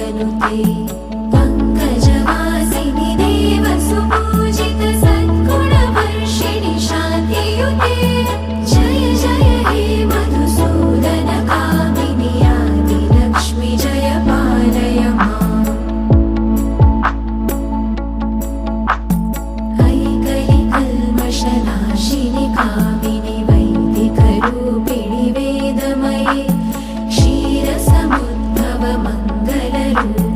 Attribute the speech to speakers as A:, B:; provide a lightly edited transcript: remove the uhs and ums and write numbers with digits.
A: प्रियनुते पङ्कजवासिनि देवसुपूजित सद्गुणवर्षिणि शान्तियुते जय जय हे मधुसूदन कामिनि आदिलक्ष्मि जय पालय माम् ऐकलिकल्मषनाशिनि कामिनि वैदिकरूपिणि वेदमये क्षीरसमुद्भव मङ्गलरूपिणि